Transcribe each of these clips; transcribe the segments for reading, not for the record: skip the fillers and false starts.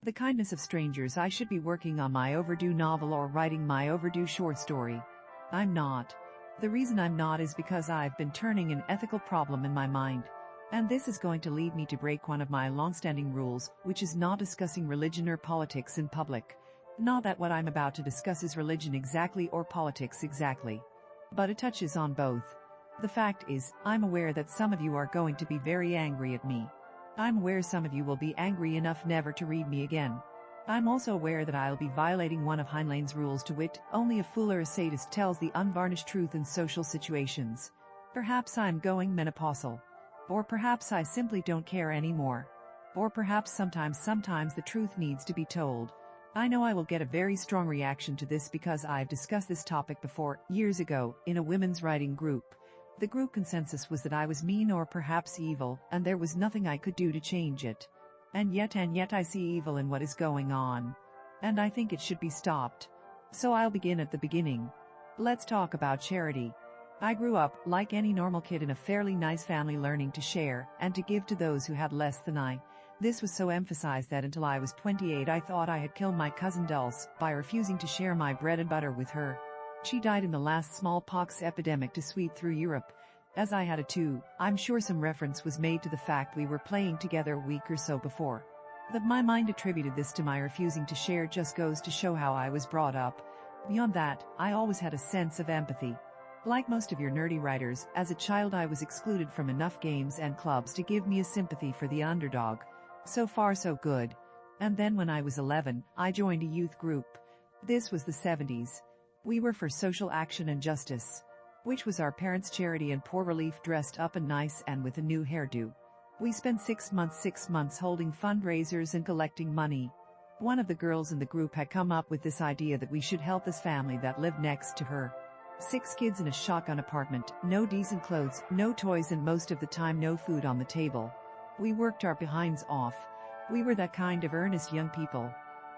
the kindness of strangers, I should be working on my overdue novel or writing my overdue short story. I'm not. The reason I'm not is because I've been turning an ethical problem in my mind. And this is going to lead me to break one of my long-standing rules, which is not discussing religion or politics in public. Not that what I'm about to discuss is religion exactly or politics exactly. But it touches on both. The fact is, I'm aware that some of you are going to be very angry at me. I'm aware some of you will be angry enough never to read me again. I'm also aware that I'll be violating one of Heinlein's rules, to wit, only a fool or a sadist tells the unvarnished truth in social situations. Perhaps I'm going menopausal. Or perhaps I simply don't care anymore. Or perhaps sometimes the truth needs to be told. I know I will get a very strong reaction to this because I've discussed this topic before, years ago, in a women's writing group. The group consensus was that I was mean or perhaps evil, and there was nothing I could do to change it. And yet I see evil in what is going on. And I think it should be stopped. So I'll begin at the beginning. Let's talk about charity. I grew up, like any normal kid, in a fairly nice family, learning to share and to give to those who had less than I. This was so emphasized that until I was 28 I thought I had killed my cousin Dulce by refusing to share my bread and butter with her. She died in the last smallpox epidemic to sweep through Europe. As I had it too, I'm sure some reference was made to the fact we were playing together a week or so before. That my mind attributed this to my refusing to share just goes to show how I was brought up. Beyond that, I always had a sense of empathy. Like most of your nerdy writers, as a child I was excluded from enough games and clubs to give me a sympathy for the underdog. So far so good. And then when I was 11, I joined a youth group. This was the 70s. We were for social action and justice, which was our parents' charity and poor relief, dressed up and nice and with a new hairdo. We spent 6 months holding fundraisers and collecting money. One of the girls in the group had come up with this idea that we should help this family that lived next to her. 6 kids in a shotgun apartment, no decent clothes, no toys, and most of the time no food on the table. We worked our behinds off. We were that kind of earnest young people.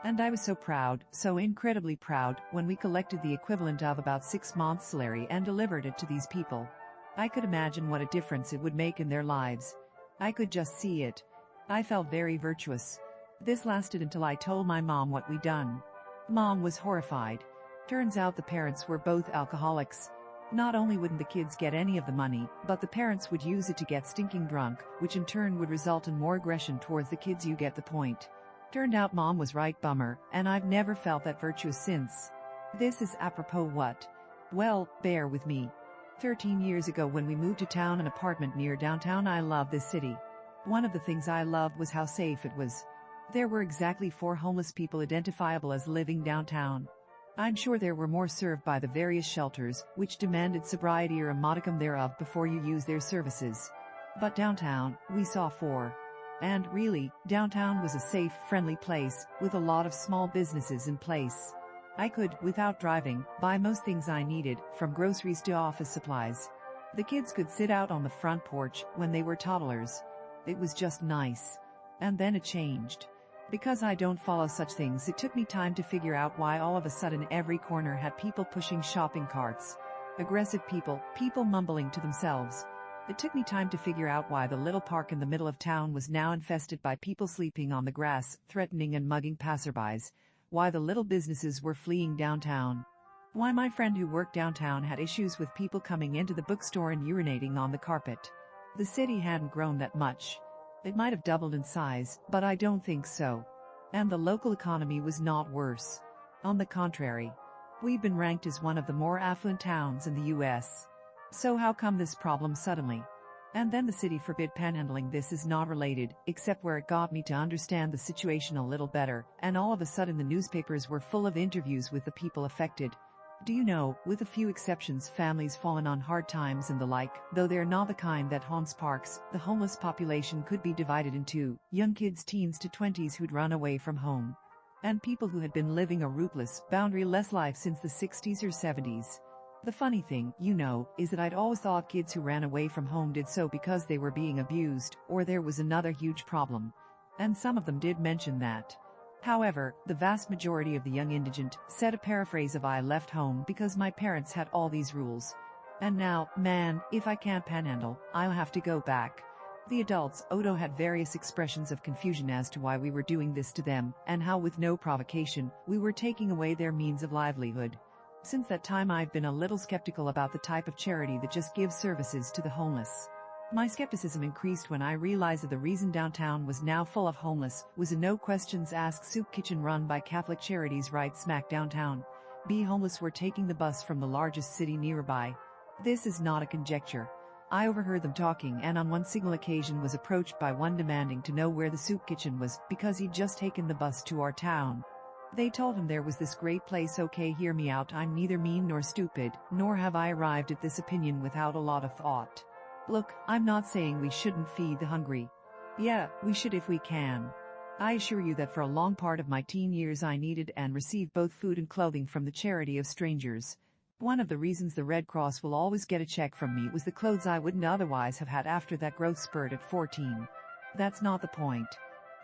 And I was so proud, so incredibly proud, when we collected the equivalent of about 6 months' salary and delivered it to these people. I could imagine what a difference it would make in their lives. I could just see it. I felt very virtuous. This lasted until I told my mom what we'd done. Mom was horrified. Turns out the parents were both alcoholics. Not only wouldn't the kids get any of the money, but the parents would use it to get stinking drunk, which in turn would result in more aggression towards the kids. You get the point. Turned out Mom was right, bummer, and I've never felt that virtuous since. This is apropos what? Well, bear with me. 13 years ago, when we moved to town, an apartment near downtown. I love this city. One of the things I loved was how safe it was. There were exactly 4 homeless people identifiable as living downtown. I'm sure there were more served by the various shelters, which demanded sobriety or a modicum thereof before you use their services. But downtown, we saw 4. And really, downtown was a safe, friendly place, with a lot of small businesses in place. I could, without driving, buy most things I needed, from groceries to office supplies. The kids could sit out on the front porch when they were toddlers. It was just nice. And then it changed. Because I don't follow such things, it took me time to figure out why all of a sudden every corner had people pushing shopping carts. Aggressive people, people mumbling to themselves. It took me time to figure out why the little park in the middle of town was now infested by people sleeping on the grass, threatening and mugging passerbys. Why the little businesses were fleeing downtown. Why my friend who worked downtown had issues with people coming into the bookstore and urinating on the carpet. The city hadn't grown that much. It might have doubled in size, but I don't think so. And the local economy was not worse. On the contrary. We've been ranked as one of the more affluent towns in the U.S. So how come this problem suddenly? And then the city forbid panhandling. This is not related, except where it got me to understand the situation a little better, and all of a sudden the newspapers were full of interviews with the people affected. Do you know, with a few exceptions, families fallen on hard times and the like, though they're not the kind that haunts parks, the homeless population could be divided into young kids, teens to 20s who'd run away from home, and people who had been living a rootless, boundary-less life since the 60s or 70s. The funny thing, you know, is that I'd always thought kids who ran away from home did so because they were being abused, or there was another huge problem. And some of them did mention that. However, the vast majority of the young indigent said a paraphrase of, "I left home because my parents had all these rules. And now, man, if I can't panhandle, I'll have to go back." The adults, Odo, had various expressions of confusion as to why we were doing this to them, and how with no provocation, we were taking away their means of livelihood. Since that time I've been a little skeptical about the type of charity that just gives services to the homeless. My skepticism increased when I realized that the reason downtown was now full of homeless was a no-questions-asked soup kitchen run by Catholic Charities right smack downtown. Homeless were taking the bus from the largest city nearby. This is not a conjecture. I overheard them talking and on one single occasion was approached by one demanding to know where the soup kitchen was because he'd just taken the bus to our town. They told him there was this great place. Okay, hear me out, I'm neither mean nor stupid, nor have I arrived at this opinion without a lot of thought. Look, I'm not saying we shouldn't feed the hungry. Yeah, we should if we can. I assure you that for a long part of my teen years I needed and received both food and clothing from the charity of strangers. One of the reasons the Red Cross will always get a check from me was the clothes I wouldn't otherwise have had after that growth spurt at 14. That's not the point.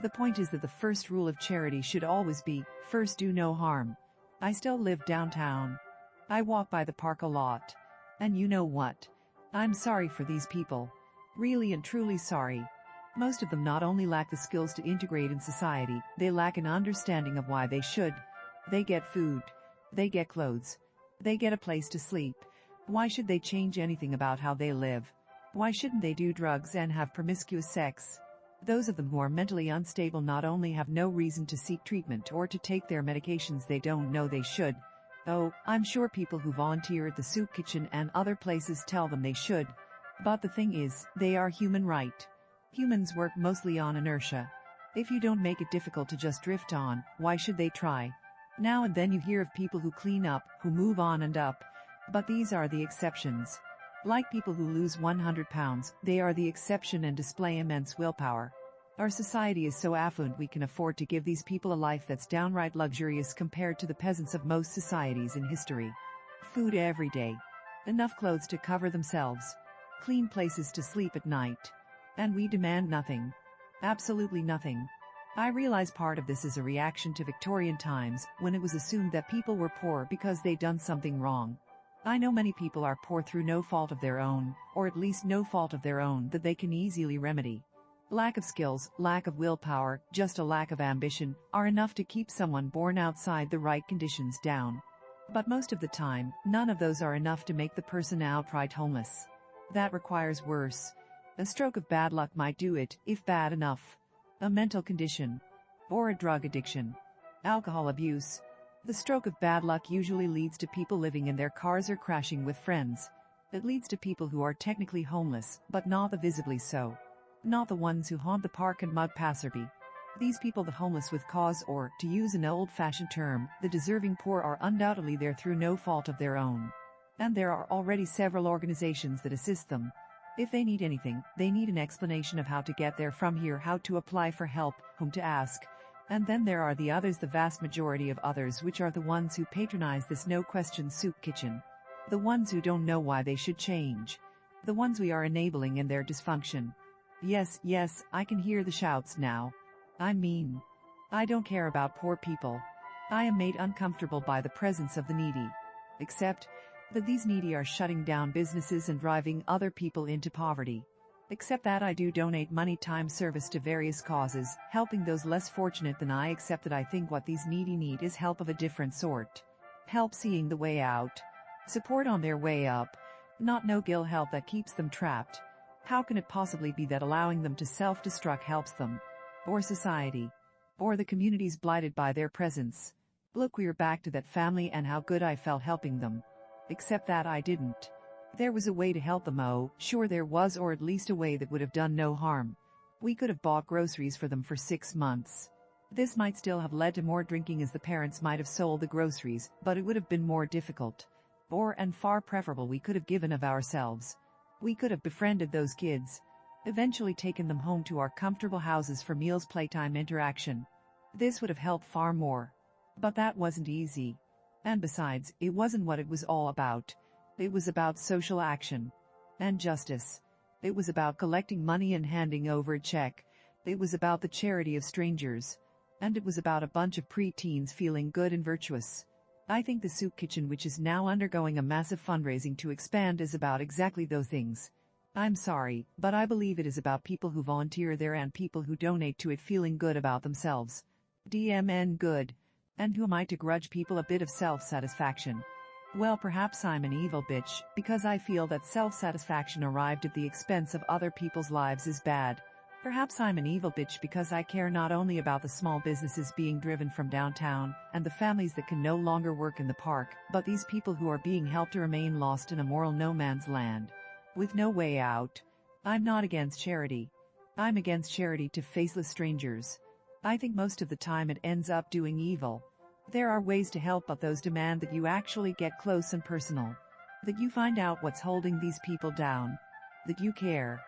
The point is that the first rule of charity should always be, first do no harm. I still live downtown. I walk by the park a lot. And you know what? I'm sorry for these people. Really and truly sorry. Most of them not only lack the skills to integrate in society, they lack an understanding of why they should. They get food. They get clothes. They get a place to sleep. Why should they change anything about how they live? Why shouldn't they do drugs and have promiscuous sex? Those of them who are mentally unstable not only have no reason to seek treatment or to take their medications they don't know they should. Oh, I'm sure people who volunteer at the soup kitchen and other places tell them they should. But the thing is, they are human, right? Humans work mostly on inertia. If you don't make it difficult to just drift on, why should they try? Now and then you hear of people who clean up, who move on and up. But these are the exceptions. Like people who lose 100 pounds, they are the exception and display immense willpower. Our society is so affluent we can afford to give these people a life that's downright luxurious compared to the peasants of most societies in history. Food every day. Enough clothes to cover themselves. Clean places to sleep at night. And we demand nothing. Absolutely nothing. I realize part of this is a reaction to Victorian times, when it was assumed that people were poor because they'd done something wrong. I know many people are poor through no fault of their own, or at least no fault of their own that they can easily remedy. Lack of skills, lack of willpower, just a lack of ambition, are enough to keep someone born outside the right conditions down. But most of the time, none of those are enough to make the person outright homeless. That requires worse. A stroke of bad luck might do it, if bad enough. A mental condition. Or a drug addiction. Alcohol abuse. The stroke of bad luck usually leads to people living in their cars or crashing with friends. It leads to people who are technically homeless, but not the visibly so. Not the ones who haunt the park and mug passerby. These people, the homeless with cause, or, to use an old-fashioned term, the deserving poor, are undoubtedly there through no fault of their own. And there are already several organizations that assist them. If they need anything, they need an explanation of how to get there from here, how to apply for help, whom to ask. And then there are the others, the vast majority of others, which are the ones who patronize this no-question soup kitchen. The ones who don't know why they should change. The ones we are enabling in their dysfunction. Yes, yes, I can hear the shouts now. I mean, I don't care about poor people. I am made uncomfortable by the presence of the needy. Except that these needy are shutting down businesses and driving other people into poverty. Except that I do donate money, time, service to various causes, helping those less fortunate than I, except that I think what these needy need is help of a different sort. Help seeing the way out. Support on their way up. Not no-gill help that keeps them trapped. How can it possibly be that allowing them to self-destruct helps them? Or society? Or the communities blighted by their presence? Look, we're back to that family and how good I felt helping them. Except that I didn't. There was a way to help them, oh, sure there was, or at least a way that would have done no harm. We could have bought groceries for them for 6 months. This might still have led to more drinking, as the parents might have sold the groceries, but it would have been more difficult. Or, and far preferable, we could have given of ourselves. We could have befriended those kids. Eventually taken them home to our comfortable houses for meals, playtime, interaction. This would have helped far more. But that wasn't easy. And besides, it wasn't what it was all about. It was about social action. And justice. It was about collecting money and handing over a check. It was about the charity of strangers. And it was about a bunch of pre-teens feeling good and virtuous. I think the soup kitchen, which is now undergoing a massive fundraising to expand, is about exactly those things. I'm sorry, but I believe it is about people who volunteer there and people who donate to it feeling good about themselves. DMN good. And who am I to grudge people a bit of self-satisfaction? Well, perhaps I'm an evil bitch, because I feel that self-satisfaction arrived at the expense of other people's lives is bad. Perhaps I'm an evil bitch because I care not only about the small businesses being driven from downtown, and the families that can no longer work in the park, but these people who are being helped to remain lost in a moral no man's land, with no way out. I'm not against charity. I'm against charity to faceless strangers. I think most of the time it ends up doing evil. There are ways to help, but those demand that you actually get close and personal. That you find out what's holding these people down. That you care.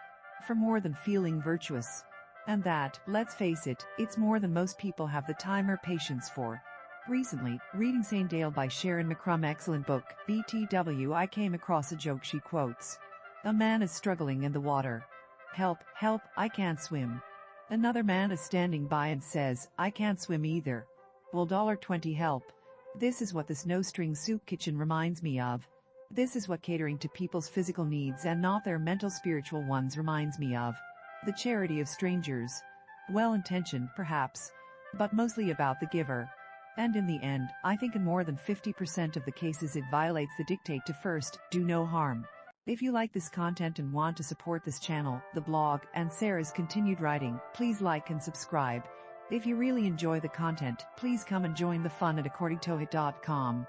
For more than feeling virtuous. And that, let's face it, it's more than most people have the time or patience for. Recently, reading Saint Dale by Sharon McCrum, excellent book, BTW, I came across a joke she quotes. A man is struggling in the water. Help, help, I can't swim. Another man is standing by and says, I can't swim either. Well, $20 help. This is what this no-string soup kitchen reminds me of. This is what catering to people's physical needs and not their mental spiritual ones reminds me of. The charity of strangers. Well-intentioned, perhaps, but mostly about the giver. And in the end, I think in more than 50% of the cases it violates the dictate to first, do no harm. If you like this content and want to support this channel, the blog, and Sarah's continued writing, please like and subscribe. If you really enjoy the content, please come and join the fun at accordingtohoot.com.